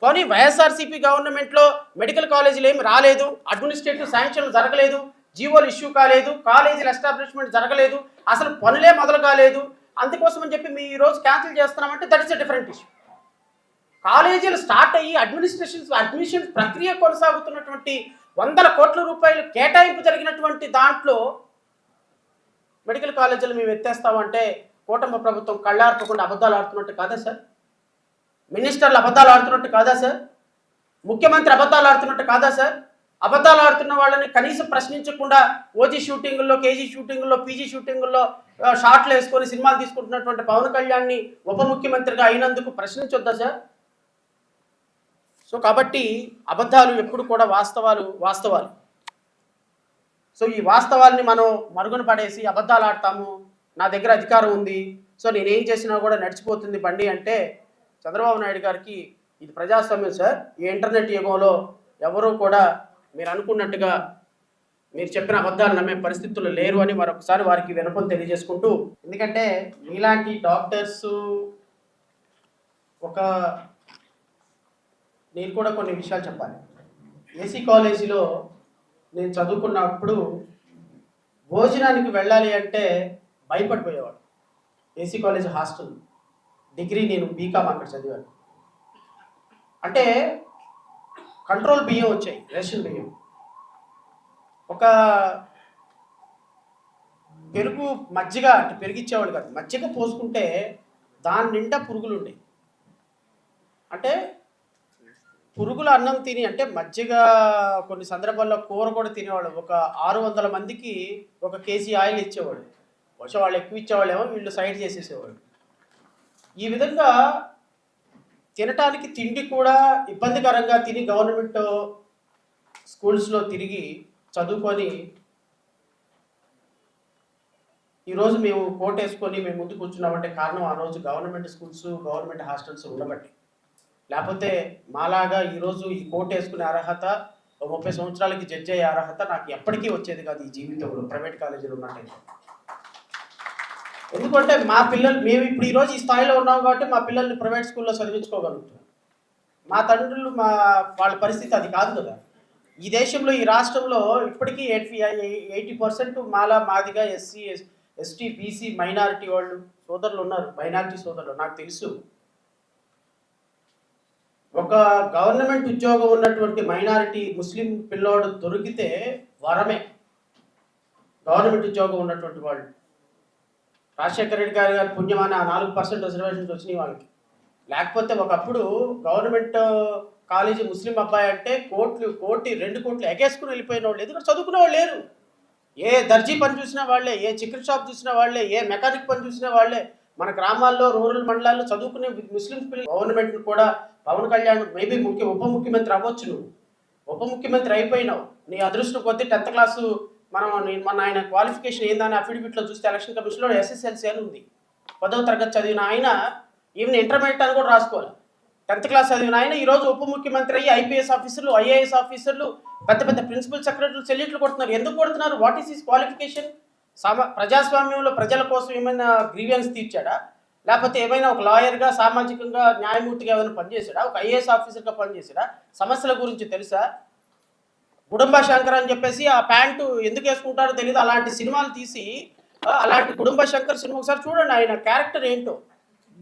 కానీ వైఎస్ఆర్సీపీ గవర్నమెంట్లో మెడికల్ కాలేజీలు ఏమి రాలేదు, అడ్మినిస్ట్రేటివ్ శాంక్షన్లు జరగలేదు, జీవోలు ఇష్యూ కాలేదు, కాలేజీల ఎస్టాబ్లిష్మెంట్ జరగలేదు, అసలు పనులే మొదలు కాలేదు. అందుకోసం అని చెప్పి మేము ఈరోజు క్యాన్సిల్ చేస్తున్నామంటే that is a different issue. కాలేజీలు స్టార్ట్ అయ్యి అడ్మిషన్స్ ప్రక్రియ కొనసాగుతున్నటువంటి 100 కోట్ల రూపాయలు కేటాయింపు జరిగినటువంటి దాంట్లో మెడికల్ కాలేజీలు మేము ఎత్తేస్తామంటే కూటమి ప్రభుత్వం కళ్ళార్పకుండా అబద్ధాలు ఆడుతున్నట్టు కాదా సార్? మినిస్టర్లు అబద్ధాలు ఆడుతున్నట్టు కాదా సార్? ముఖ్యమంత్రి అబద్ధాలు ఆడుతున్నట్టు కాదా సార్? అబద్ధాలు ఆడుతున్న వాళ్ళని కనీసం ప్రశ్నించకుండా ఓజీ షూటింగుల్లో, కేజీ షూటింగుల్లో, పీజీ షూటింగుల్లో షార్ట్లు వేసుకొని సినిమాలు తీసుకుంటున్నటువంటి పవన్ కళ్యాణ్ని ఉప ముఖ్యమంత్రిగా అయినందుకు ప్రశ్నించొద్దా సార్? సో కాబట్టి అబద్ధాలు ఎప్పుడు కూడా వాస్తవాలు. సో ఈ వాస్తవాల్ని మనం మరుగున పడేసి అబద్ధాలు ఆడతాము, నా దగ్గర అధికారం ఉంది, సో నేనేం చేసినా కూడా నడిచిపోతుంది బండి అంటే చంద్రబాబు నాయుడు గారికి ఇది ప్రజాస్వామ్యం సార్. ఈ ఇంటర్నెట్ యుగంలో ఎవరూ కూడా మీరు అనుకున్నట్టుగా మీరు చెప్పిన అబద్ధాలు నమ్మే పరిస్థితులు లేరు అని మరొకసారి వారికి వినపం తెలియజేసుకుంటూ, ఎందుకంటే మీలాంటి డాక్టర్స్ నేను కూడా కొన్ని విషయాలు చెప్పాలి. ఏసీ కాలేజీలో నేను చదువుకున్నప్పుడు భోజనానికి వెళ్ళాలి అంటే భయపడిపోయేవాడు. ఏసీ కాలేజ్ హాస్టల్, డిగ్రీ నేను బీకామ్ అక్కడ చదివాను. అంటే కంట్రోల్ బియ్యం వచ్చాయి, రేషన్ బియ్యం. ఒక పెరుగు మజ్జిగ అంటే పెరిగిచ్చేవాడు కాదు, మజ్జిగ పోసుకుంటే దాని నిండా పురుగులు ఉండేవి. అంటే పురుగుల అన్నం తిని, అంటే మజ్జిగ కొన్ని సందర్భాల్లో కూర కూడా తినేవాడు. ఒక 600 మందికి 1 కేజీ ఆయిల్ ఇచ్చేవాడు. బహుశా వాళ్ళు ఎక్కువ ఇచ్చేవాళ్ళేమో, వీళ్ళు సైడ్ చేసేసేవాడు. ఈ విధంగా తినటానికి తిండి కూడా ఇబ్బందికరంగా తిని గవర్నమెంట్ స్కూల్స్లో తిరిగి చదువుకొని ఈరోజు మేము కోటేసుకొని మేము ముందు కూర్చున్నామంటే కారణం ఆ రోజు గవర్నమెంట్ స్కూల్స్, గవర్నమెంట్ హాస్టల్స్ ఉండబట్టి. లేకపోతే మాలాగా ఈరోజు ఈ కోట్ వేసుకునే అర్హత, 30 సంవత్సరాలకి జడ్జి అయ్యే అర్హత నాకు ఎప్పటికీ వచ్చేది కాదు ఈ జీవితంలో, ప్రైవేట్ కాలేజీలో ఉన్నట్టయితే. ఎందుకంటే మా పిల్లలు, మేము ఇప్పుడు ఈరోజు ఈ స్థాయిలో ఉన్నాం కాబట్టి మా పిల్లల్ని ప్రైవేట్ స్కూల్లో చదివించుకోగలుగుతున్నాం. మా తండ్రులు వాళ్ళ పరిస్థితి అది కాదు కదా. ఈ దేశంలో, ఈ రాష్ట్రంలో ఇప్పటికీ 80% Madiga SC, ST, BC, minority వాళ్ళు సోదరులు ఉన్నారు, మైనారిటీ సోదరులు నాకు తెలుసు. ఒక గవర్నమెంట్ ఉద్యోగం ఉన్నటువంటి మైనారిటీ ముస్లిం పిల్లోడు దొరికితే వరమే. గవర్నమెంట్ ఉద్యోగం ఉన్నటువంటి వాళ్ళు, రాజశేఖర రెడ్డి గారి పుణ్యమాన 4% రిజర్వేషన్స్ వచ్చినాయి వాళ్ళకి. లేకపోతే ఒకప్పుడు గవర్నమెంట్ కాలేజీ ముస్లిం అబ్బాయి అంటే కోట్లు 2 కోట్లు ఎగేసుకుని వెళ్ళిపోయిన వాళ్ళు, ఎందుకంటే చదువుకునే వాళ్ళు లేరు. ఏ దర్జీ పని చూసిన వాళ్ళే, ఏ చికెన్ షాప్ చూసిన వాళ్ళే, ఏ మెకానిక్ పని చూసిన వాళ్ళే. మన గ్రామాల్లో, రూరల్ మండలాల్లో చదువుకునే ముస్లిం పిల్లలు. గవర్నమెంట్ కూడా పవన్ కళ్యాణ్ మేబీ ఉప ముఖ్యమంత్రి అవ్వచ్చు. నువ్వు ఉప ముఖ్యమంత్రి అయిపోయినావు, నీ అదృష్టం కొద్దీ 10th క్లాసు మన ఆయన క్వాలిఫికేషన్ ఏందని అఫిడవిట్లో చూస్తే ఎలక్షన్ కమిషన్లో SSLC అని ఉంది. 10వ తరగతి చదివిన ఆయన ఈవెన్ ఇంటర్మీడియట్ అని కూడా రాసుకోవాలి. 10th క్లాస్ చదివిన ఆయన ఈరోజు ఉప ముఖ్యమంత్రి అయ్యి IPS ఆఫీసర్లు, IAS ఆఫీసర్లు, పెద్ద ప్రిన్సిపల్ సెక్రటరీలు చెల్లిట్లు కొడుతున్నారు. ఎందుకు కొడుతున్నారు? What is his qualification? ప్రజాస్వామ్యంలో ప్రజల కోసం ఏమైనా గ్రీవియన్స్ తీర్చాడా? లేకపోతే ఏమైనా ఒక లాయర్గా, సామాజికంగా, న్యాయమూర్తిగా ఏమైనా పనిచేసాడా? ఒక IAS ఆఫీసర్గా పనిచేసాడా? సమస్యల గురించి తెలుసా? కుటుంబ శంకర్ అని చెప్పేసి ఆ ప్యాంటు ఎందుకు వేసుకుంటారో తెలియదు, అలాంటి సినిమాలు తీసి, అలాంటి కుటుంబ శంకర్ సినిమా ఒకసారి చూడండి. ఆయన క్యారెక్టర్ ఏంటో,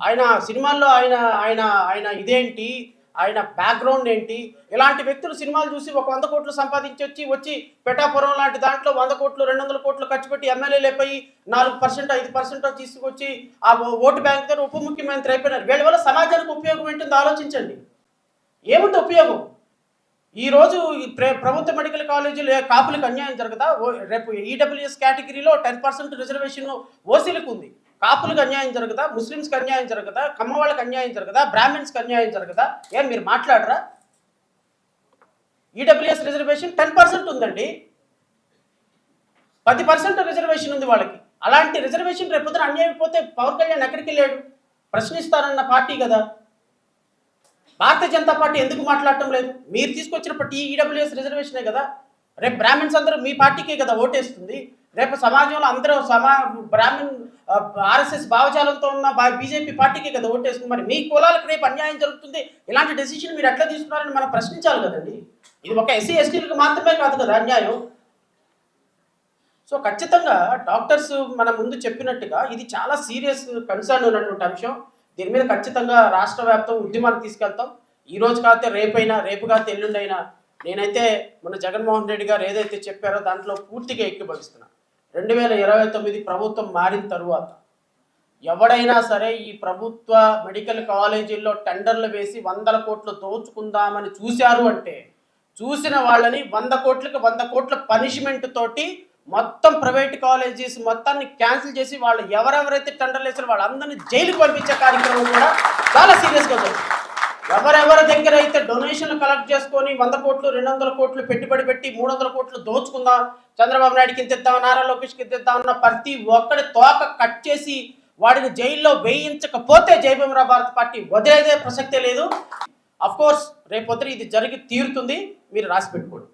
ఆయన సినిమాల్లో ఆయన ఇదేంటి, ఆయన బ్యాక్గ్రౌండ్ ఏంటి. ఇలాంటి వ్యక్తులు సినిమాలు చూసి ఒక 100 కోట్లు సంపాదించి వచ్చి పెటాపురం లాంటి దాంట్లో 100 కోట్లు 200 కోట్లు ఖర్చు పెట్టి ఎమ్మెల్యేలు అయిపోయి 4% 5% తీసుకొచ్చి ఆ ఓటు బ్యాంక్ దగ్గర ఉప ముఖ్యమంత్రి అయిపోయినారు. వీళ్ళ వల్ల సమాజానికి ఉపయోగం ఏంటో ఆలోచించండి. ఏముంది ఉపయోగం? ఈరోజు ప్రభుత్వ మెడికల్ కాలేజీలు కాపులకు అన్యాయం జరగదా? రేపు ఈడబ్ల్యూఎస్ కేటగిరీలో 10% రిజర్వేషన్ ఓసీలకు ఉంది. కాపులకు అన్యాయం జరగదా? ముస్లిమ్స్కి అన్యాయం జరగదా? కమ్మ వాళ్ళకి అన్యాయం జరగదా? బ్రాహ్మిన్స్కి అన్యాయం జరగదా? ఏం మీరు మాట్లాడరా? ఈడబ్ల్యూఎస్ రిజర్వేషన్ 10% ఉందండి, 10% రిజర్వేషన్ ఉంది వాళ్ళకి. అలాంటి రిజర్వేషన్ రేపొద్దున అన్యాయం అయిపోతే పవన్ కళ్యాణ్ ఎక్కడికి వెళ్ళాడు? ప్రశ్నిస్తారన్న పార్టీ కదా. భారతీయ జనతా పార్టీ ఎందుకు మాట్లాడటం లేదు? మీరు తీసుకొచ్చినప్పటి ఈడబ్ల్యూఎస్ రిజర్వేషనే కదా. రేపు బ్రాహ్మిన్స్ అందరూ మీ పార్టీకే కదా ఓటేస్తుంది. రేపు సమాజంలో అందరూ బ్రాహ్మణ్ ఆర్ఎస్ఎస్ భావజాలంతో ఉన్న బీజేపీ పార్టీకి కదా ఓటేస్తుంది. మరి మీ కులాలకు రేపు అన్యాయం జరుగుతుంది, ఇలాంటి డెసిషన్ మీరు ఎట్లా తీసుకున్నారని మనం ప్రశ్నించాలి కదండి. ఇది ఒక ఎస్సీ ఎస్టీలకు మాత్రమే కాదు కదా అన్యాయం. సో ఖచ్చితంగా డాక్టర్స్ మన ముందు చెప్పినట్టుగా ఇది చాలా సీరియస్ కన్సర్న్ ఉన్నటువంటి అంశం. దీని మీద ఖచ్చితంగా రాష్ట్ర వ్యాప్తం ఉద్యమాన్ని తీసుకెళ్తాం. ఈ రోజు కాకపోతే రేపు కాకపోతే ఎల్లుండైనా నేనైతే మన జగన్మోహన్ రెడ్డి గారు ఏదైతే చెప్పారో దాంట్లో పూర్తిగా ఏకీభవిస్తున్నా. 2029 ప్రభుత్వం మారిన తరువాత ఎవడైనా సరే ఈ ప్రభుత్వ మెడికల్ కాలేజీల్లో టెండర్లు వేసి 100 కోట్లు దోచుకుందామని చూశారు అంటే చూసిన వాళ్ళని 100 కోట్లకి 100 కోట్ల పనిష్మెంట్ తోటి మొత్తం ప్రైవేట్ కాలేజెస్ మొత్తాన్ని క్యాన్సిల్ చేసి వాళ్ళు ఎవరెవరైతే టెండర్లు వేసారో వాళ్ళందరినీ జైలుకు పంపించే కార్యక్రమం కూడా చాలా సీరియస్గా జరుగుతుంది. ఎవరెవరి దగ్గర అయితే డొనేషన్లు కలెక్ట్ చేసుకొని 100 కోట్లు 200 కోట్లు పెట్టుబడి పెట్టి 300 కోట్లు దోచుకుందాం, చంద్రబాబు నాయుడుకి ఇంత ఇద్దాం, నారా లోకేష్కి ఇంత ఇద్దాం అన్న ప్రతి ఒక్కడి తోక కట్ చేసి వాడిని జైల్లో వేయించకపోతే జయభీమరా భారత్ పార్టీ వదిలేదే ప్రసక్తే లేదు. అఫ్ కోర్స్ రేపొద్దు ఇది జరిగి తీరుతుంది, మీరు రాసి పెట్టుకోండి.